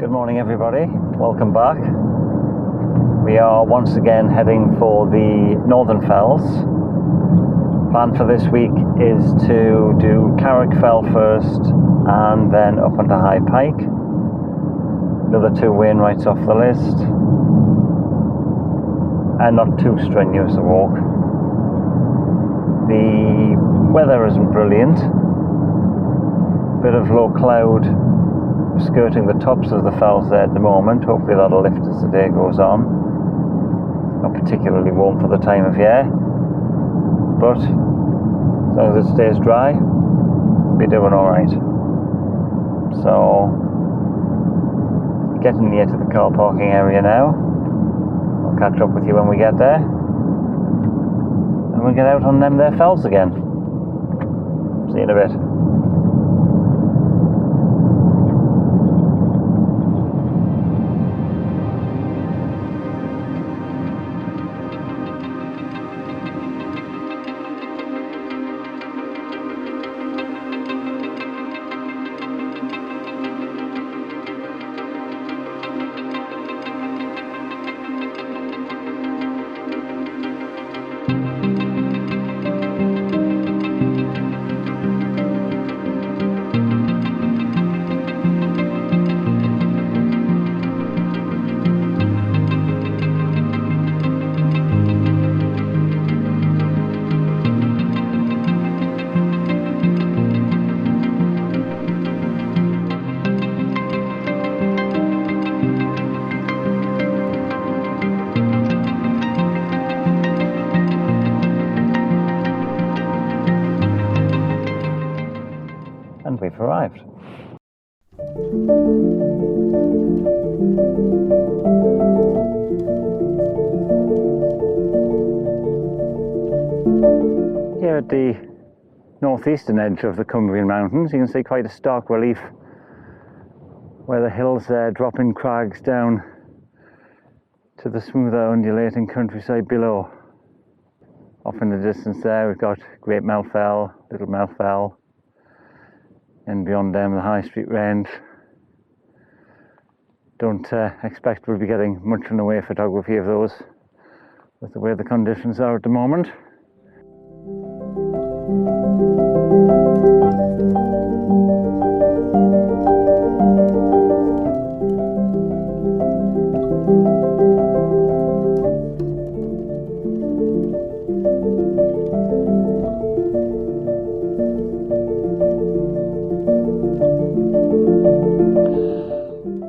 Good morning everybody, welcome back. We are once again heading for the Northern Fells. Plan for this week is to do Carrock Fell first and then up onto High Pike. Another 2 Wainwrights off the list. And not too strenuous a walk. The weather isn't brilliant. Bit of low cloud skirting the tops of the fells there at the moment. Hopefully that'll lift as the day goes on. Not particularly warm for the time of year, but as long as it stays dry, we'll be doing alright. So, getting near to the car parking area now. I'll catch up with you when we get there. And we'll get out on them there fells again. See you in a bit. And we've arrived. Here at the northeastern edge of the Cumbrian Mountains, you can see quite a stark relief where the hills there drop in crags down to the smoother undulating countryside below. Off in the distance there we've got Great Mel Fell, Little Mel Fell, and beyond them the High Street Range. Don't expect we'll be getting much in the way of photography of those with the way the conditions are at the moment.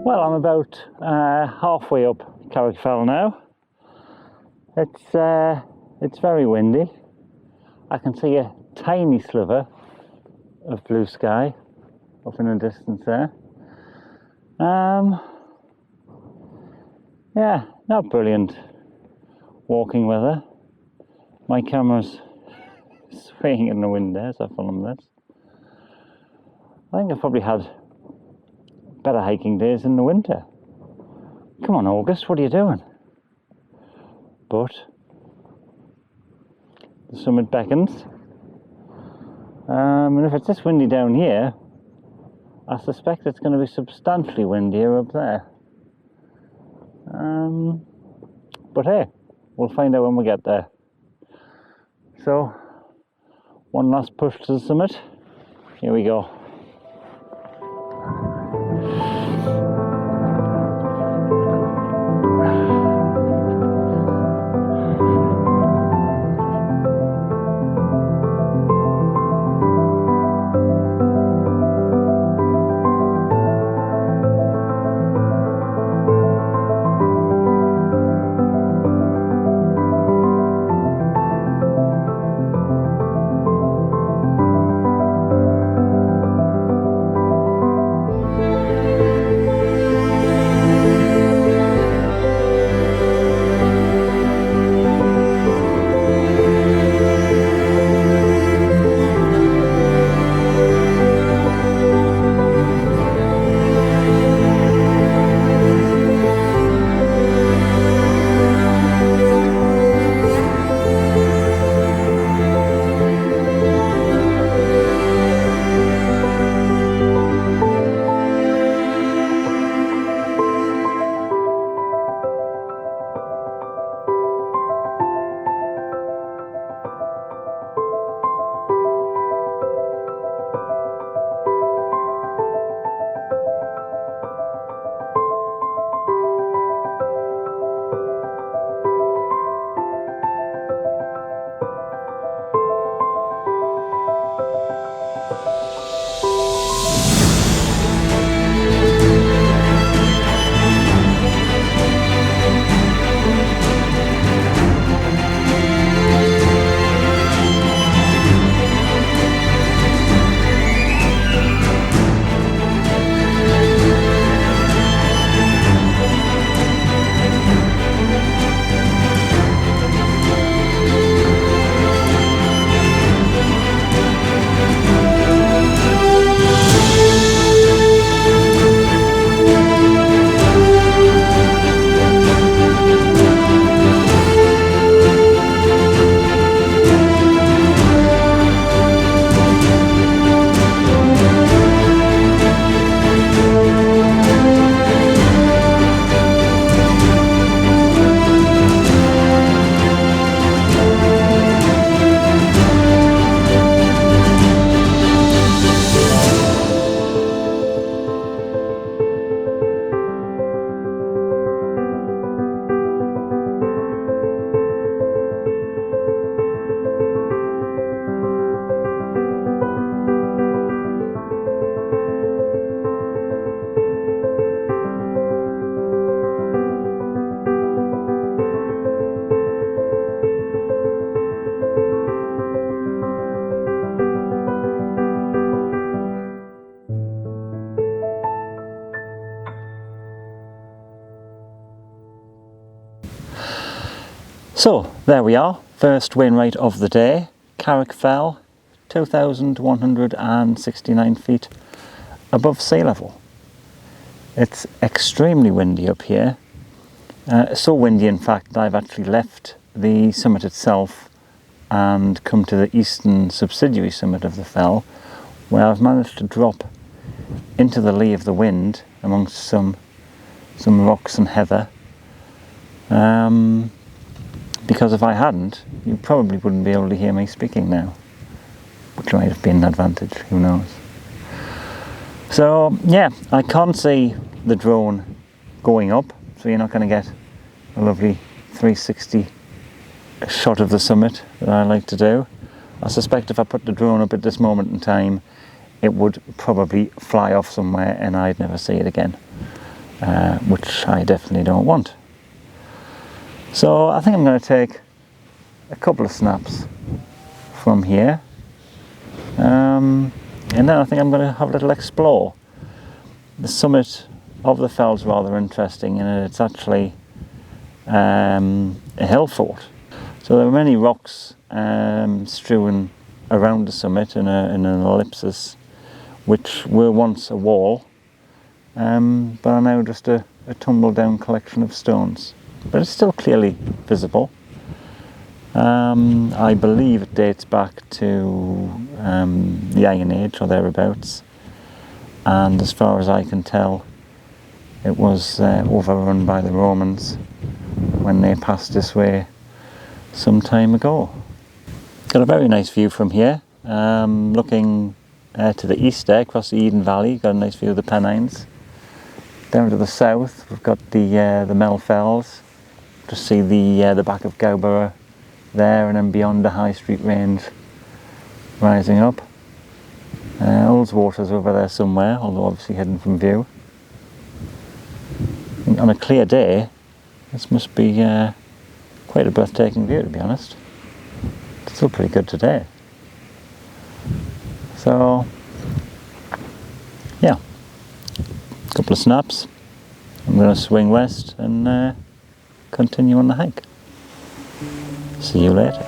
Well, I'm about halfway up Carrock Fell now. It's very windy. I can see a tiny sliver of blue sky up in the distance there. Yeah, not brilliant walking weather. My camera's swaying in the wind there as I film this. I think I've probably had better hiking days in the winter. Come on, August, what are you doing? But the summit beckons. And if it's this windy down here, I suspect it's going to be substantially windier up there. But hey, we'll find out when we get there. So, one last push to the summit. Here we go. So there we are, first Wainwright of the day. Carrock Fell, 2,169 feet above sea level. It's extremely windy up here. So windy in fact that I've actually left the summit itself and come to the eastern subsidiary summit of the fell, where I've managed to drop into the lee of the wind amongst some rocks and heather. Because if I hadn't, you probably wouldn't be able to hear me speaking now, which might have been an advantage, who knows. So yeah, I can't see the drone going up, so you're not going to get a lovely 360 shot of the summit that I like to do. I suspect if I put the drone up at this moment in time, it would probably fly off somewhere and I'd never see it again, which I definitely don't want. So I think I'm going to take a couple of snaps from here, and then I think I'm going to have a little explore. The summit of the fell's rather interesting in that it's actually a hill fort. So there are many rocks strewn around the summit in an ellipsis, which were once a wall, but are now just a tumbled down collection of stones. But it's still clearly visible. I believe it dates back to the Iron Age or thereabouts, and as far as I can tell, it was overrun by the Romans when they passed this way some time ago. Got a very nice view from here, looking to the east there across the Eden Valley. Got a nice view of the Pennines. Down to the south we've got the Mel Fells. Just see the back of Gowborough there, and then beyond the High Street range rising up. Ullswater's over there somewhere, although obviously hidden from view. And on a clear day, this must be quite a breathtaking view, to be honest. It's still pretty good today. So, yeah, a couple of snaps. I'm going to swing west and continue on the hike. See you later.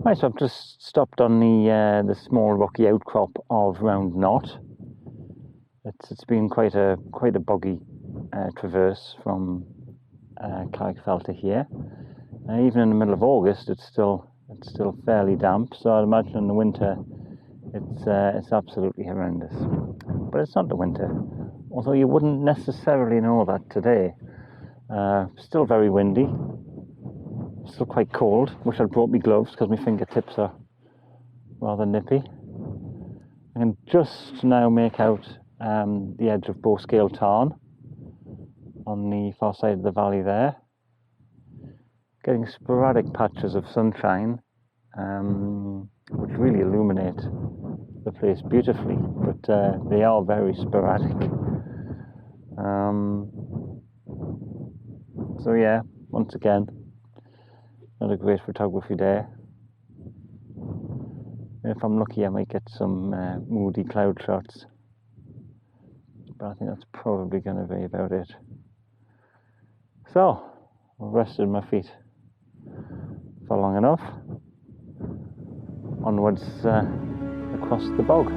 Right, so I've just stopped on the small rocky outcrop of Round Knot. It's been quite a boggy traverse from Carrock Fell to here. Even in the middle of August, it's still fairly damp. So I'd imagine in the winter, it's absolutely horrendous. But it's not the winter, although you wouldn't necessarily know that today. Still very windy. Still quite cold. Wish I'd brought me gloves because my fingertips are rather nippy. I can just now make out the edge of Bowscale Tarn on the far side of the valley there. Getting sporadic patches of sunshine, which really illuminate the place beautifully, but they are very sporadic. So yeah, once again, not a great photography day. If I'm lucky, I might get some moody cloud shots, but I think that's probably going to be about it. So, I've rested my feet for long enough. Onwards across the bog.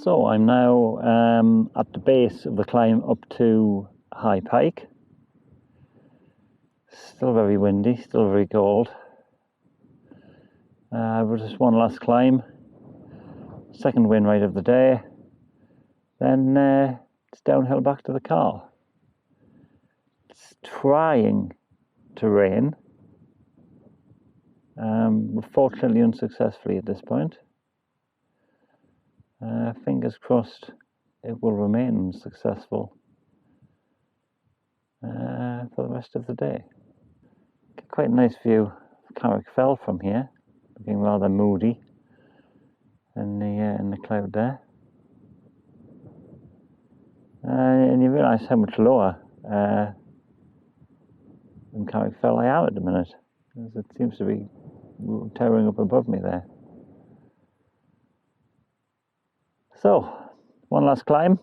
So I'm now at the base of the climb up to High Pike. Still very windy, still very cold. But just one last climb, second Wainwright of the day, then it's downhill back to the car. It's trying to rain, fortunately unsuccessfully at this point. Fingers crossed it will remain successful for the rest of the day. Get quite a nice view of Carrock Fell from here, looking rather moody in the cloud there. And you realise how much lower than Carrock Fell I am at the minute, as it seems to be towering up above me there. So, one last climb,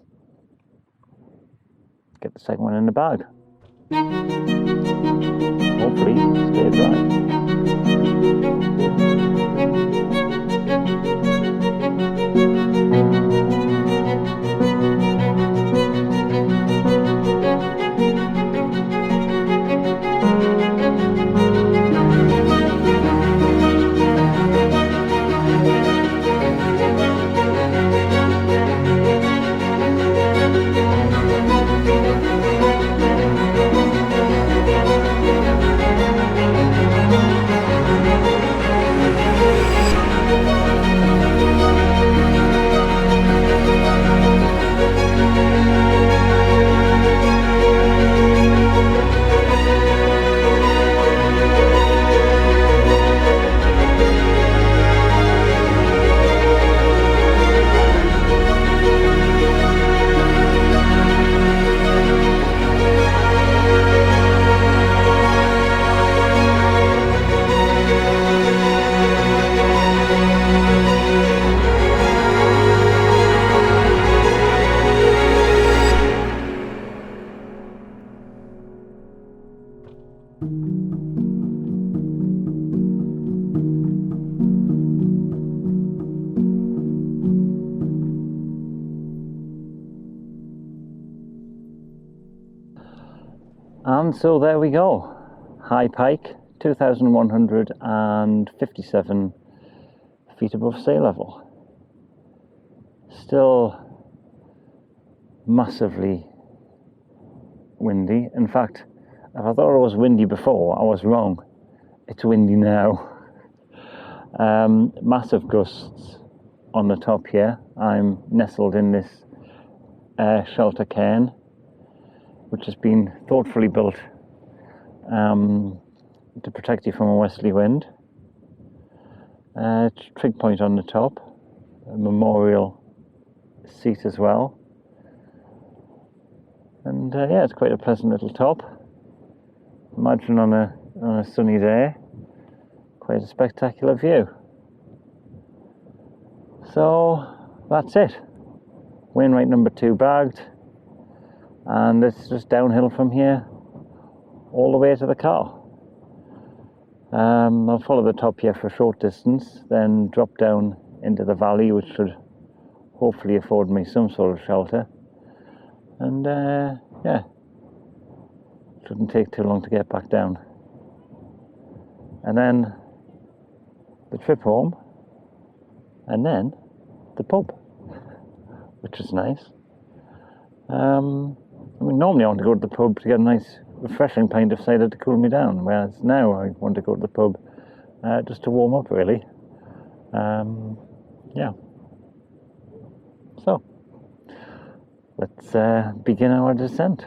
get the second one in the bag. Hopefully, stay dry. And so there we go, High Pike, 2,157 feet above sea level. Still massively windy. In fact, if I thought it was windy before, I was wrong. It's windy now. Massive gusts on the top here. I'm nestled in this shelter cairn, which has been thoughtfully built to protect you from a westerly wind. Trig point on the top, a memorial seat as well, and yeah, it's quite a pleasant little top. Imagine on a sunny day, quite a spectacular view. So that's it. Wainwright number 2 bagged, and it's just downhill from here all the way to the car. I'll follow the top here for a short distance, then drop down into the valley, which should hopefully afford me some sort of shelter. And yeah, shouldn't take too long to get back down. And then the trip home, and then the pub, which is nice. I mean, normally I want to go to the pub to get a nice refreshing pint of cider to cool me down, whereas now I want to go to the pub just to warm up, really. Yeah. So let's begin our descent.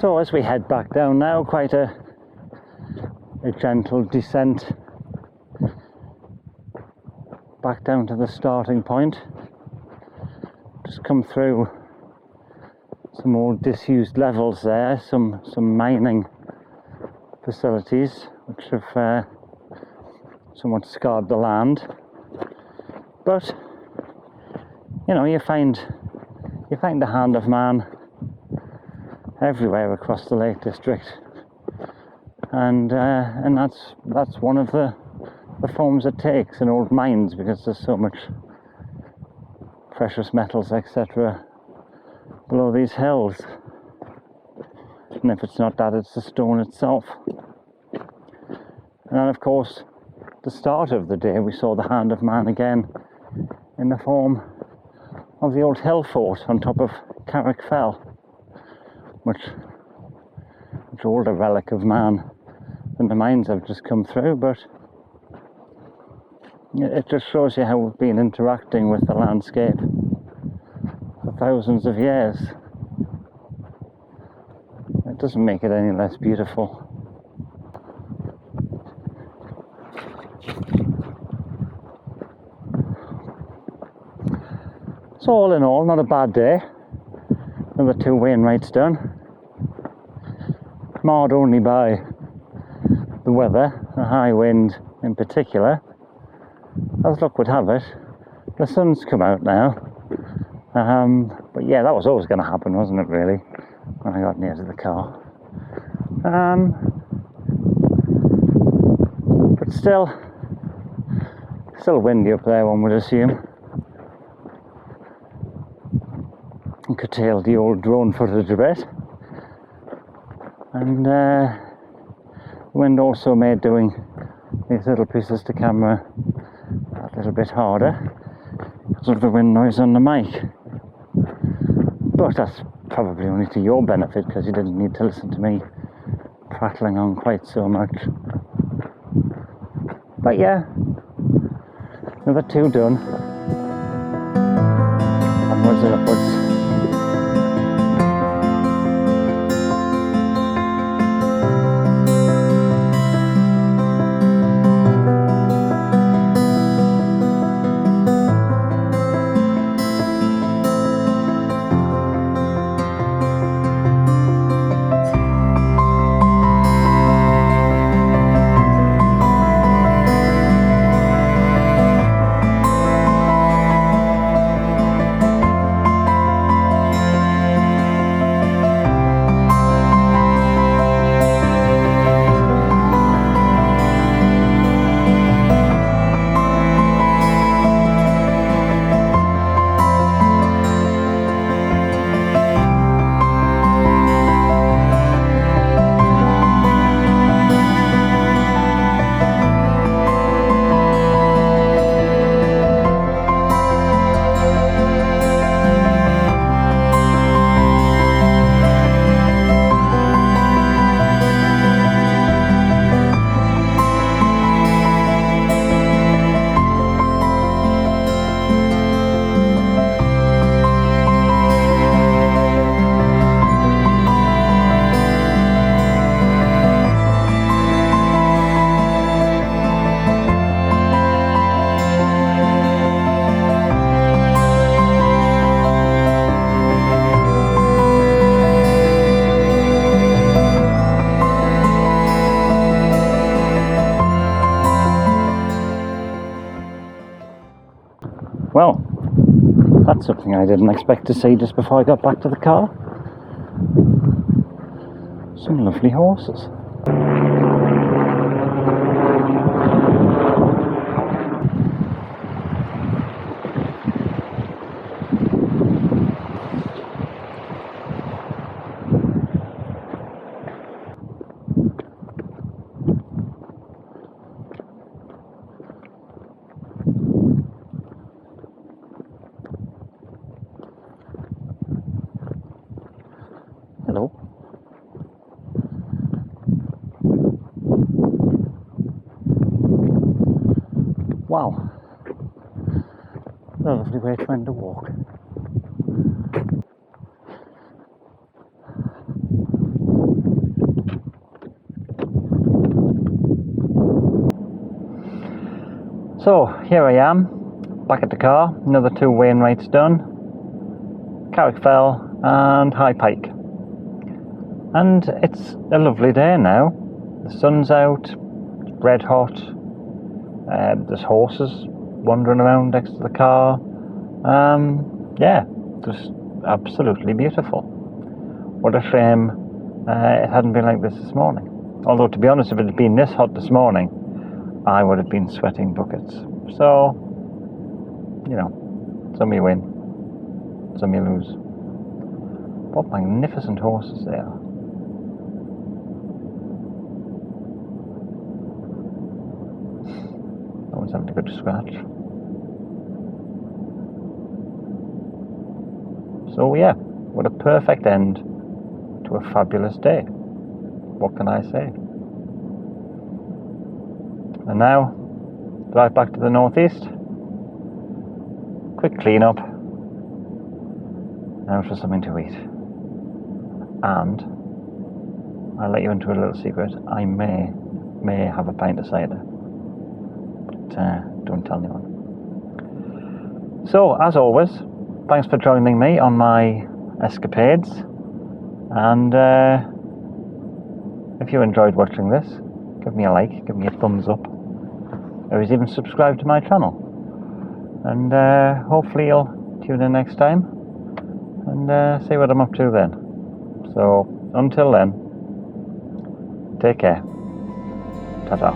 So as we head back down now, quite a gentle descent back down to the starting point. Just come through some old disused levels there, some mining facilities which have somewhat scarred the land. But you know, you find the hand of man everywhere across the Lake District, and that's one of the forms it takes in old mines, because there's so much precious metals, etc., below these hills. And if it's not that, it's the stone itself. And then, of course, the start of the day, we saw the hand of man again in the form of the old hillfort on top of Carrock Fell, much older relic of man than the mines I've just come through, but it just shows you how we've been interacting with the landscape for thousands of years. It doesn't make it any less beautiful. So all in all, not a bad day. Another 2 Wainwrights done. Marred only by the weather, a high wind in particular. As luck would have it, the sun's come out now. But yeah, that was always going to happen, wasn't it, really, when I got near to the car. But still windy up there, one would assume. And curtailed the old drone footage a bit. And the wind also made doing these little pieces to camera a little bit harder because of the wind noise on the mic. But that's probably only to your benefit, because you didn't need to listen to me prattling on quite so much. But yeah, another 2 done. Onwards and upwards. That's something I didn't expect to see just before I got back to the car. Some lovely horses. Hello. Wow. What a lovely way to end a walk. So here I am, back at the car, another 2 Wainwrights done, Carrock Fell and High Pike. And it's a lovely day now. The sun's out, it's red hot, there's horses wandering around next to the car. Yeah, just absolutely beautiful. What a shame it hadn't been like this morning. Although, to be honest, if it had been this hot this morning, I would have been sweating buckets. So, you know, some you win, some you lose. What magnificent horses they are. No one's having a good scratch. So yeah, what a perfect end to a fabulous day. What can I say? And now, drive back to the northeast. Quick clean up. Now for something to eat. And I'll let you into a little secret. I may have a pint of cider. But don't tell anyone. So, as always, thanks for joining me on my escapades. And if you enjoyed watching this, give me a like, give me a thumbs up. Or even subscribe to my channel. And hopefully you'll tune in next time and see what I'm up to then. So until then, take care. Ta-ta.